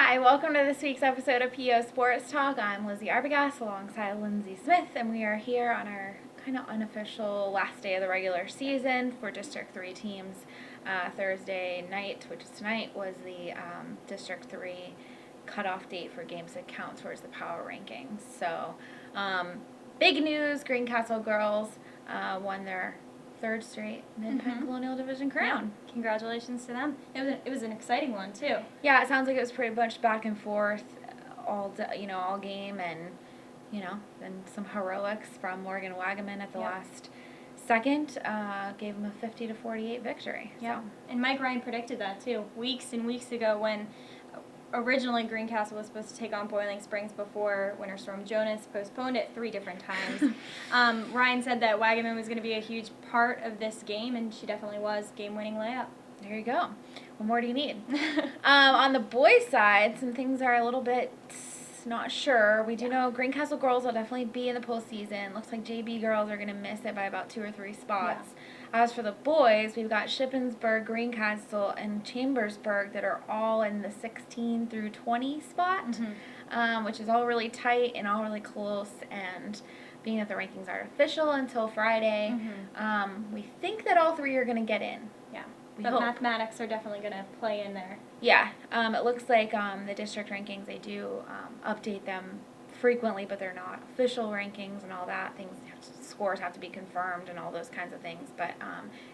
Hi, welcome to this week's episode of PO Sports Talk. I'm Lizi Arbogast alongside Lindsey Smith, and we are here on our kind of unofficial last day of the regular season for District 3 teams. Thursday night, which is tonight, was the District 3 cutoff date for games that count towards the power rankings. So, big news, Greencastle girls won their third straight Mid-Penn Colonial Division crown. Yeah. Congratulations to them. It was an exciting one too. Yeah, it sounds like it was pretty much back and forth all game, and then some heroics from Morgan Wagaman at the last second gave them a 50-48 victory. Yeah, So. and Mike Ryan predicted that too weeks and weeks ago when originally Greencastle was supposed to take on Boiling Springs before Winter Storm Jonas postponed it 3 different times. Ryan said that Wagaman was going to be a huge part of this game, and she definitely was. Game-winning layup. There you go. What more do you need? On the boys' side, some things are a little bit not sure. We do know Greencastle girls will definitely be in the postseason. Looks like JB girls are going to miss it by about 2 or 3 spots. Yeah. As for the boys, we've got Shippensburg, Greencastle, and Chambersburg that are all in the 16 through 20 spot, which is all really tight and all really close. And being that the rankings aren't official until Friday, we think that all 3 are going to get in. Yeah. But mathematics are definitely going to play in there. Yeah. It looks like the district rankings, they do update them frequently, but they're not official rankings and all that. Scores have to be confirmed and all those kinds of things. But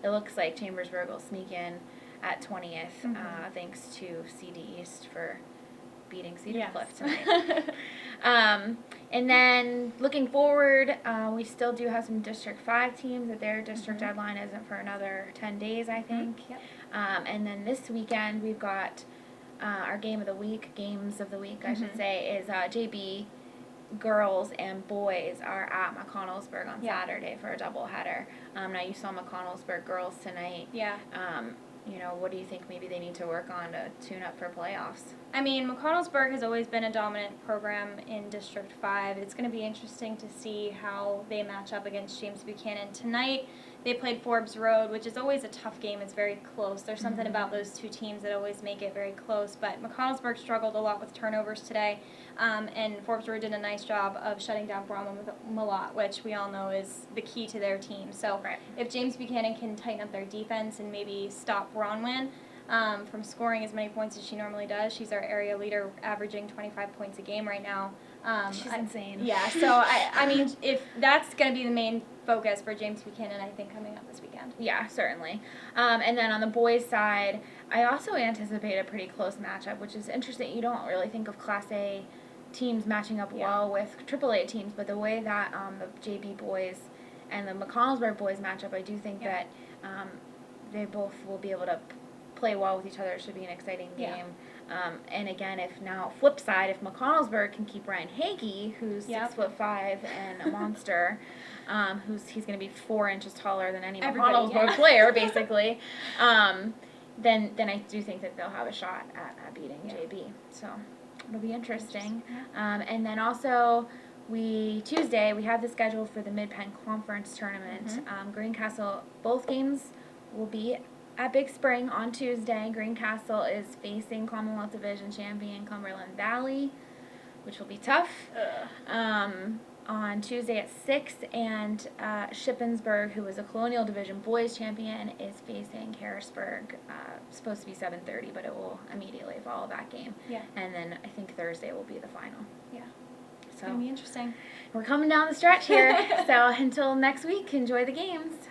it looks like Chambersburg will sneak in at 20th, thanks to CD East for beating Cedar Cliff tonight. And then looking forward, we still do have some District 5 teams that their district deadline isn't for another 10 days, I think. Yep. And then this weekend we've got our games of the week, I should say, is JB girls and boys are at McConnellsburg on Saturday for a doubleheader. Now you saw McConnellsburg girls tonight. Yeah. What do you think maybe they need to work on to tune up for playoffs? I mean, McConnellsburg has always been a dominant program in District 5. It's going to be interesting to see how they match up against James Buchanan. Tonight, they played Forbes Road, which is always a tough game. It's very close. There's something about those 2 teams that always make it very close. But McConnellsburg struggled a lot with turnovers today, and Forbes Road did a nice job of shutting down Brahma-Malott, which we all know is the key to their team. So if James Buchanan can tighten up their defense and maybe stop Bronwyn from scoring as many points as she normally does. She's our area leader, averaging 25 points a game right now. She's insane. Yeah, so I mean, if that's going to be the main focus for James Buchanan, I think, coming up this weekend. Yeah, certainly. And then on the boys' side, I also anticipate a pretty close matchup, which is interesting. You don't really think of Class A teams matching up well with AAA teams, but the way that the JB boys and the McConnellsburg boys match up, I do think that they both will be able to play well with each other. It should be an exciting game. And again, flip side, if McConnellsburg can keep Ryan Hankey, who's 6'5" and a monster, he's going to be 4 inches taller than any McConnellsburg player, basically, then I do think that they'll have a shot at beating JB. So it'll be interesting. And then also, Tuesday, we have the schedule for the Mid-Penn Conference Tournament. Greencastle, both games will be at Big Spring on Tuesday. Greencastle is facing Commonwealth Division champion Cumberland Valley, which will be tough. On Tuesday at 6, and Shippensburg, who is a Colonial Division boys champion, is facing Harrisburg. Supposed to be 7:30, but it will immediately follow that game. Yeah. And then I think Thursday will be the final. Yeah. So it's going to be interesting. We're coming down the stretch here. So until next week, enjoy the games.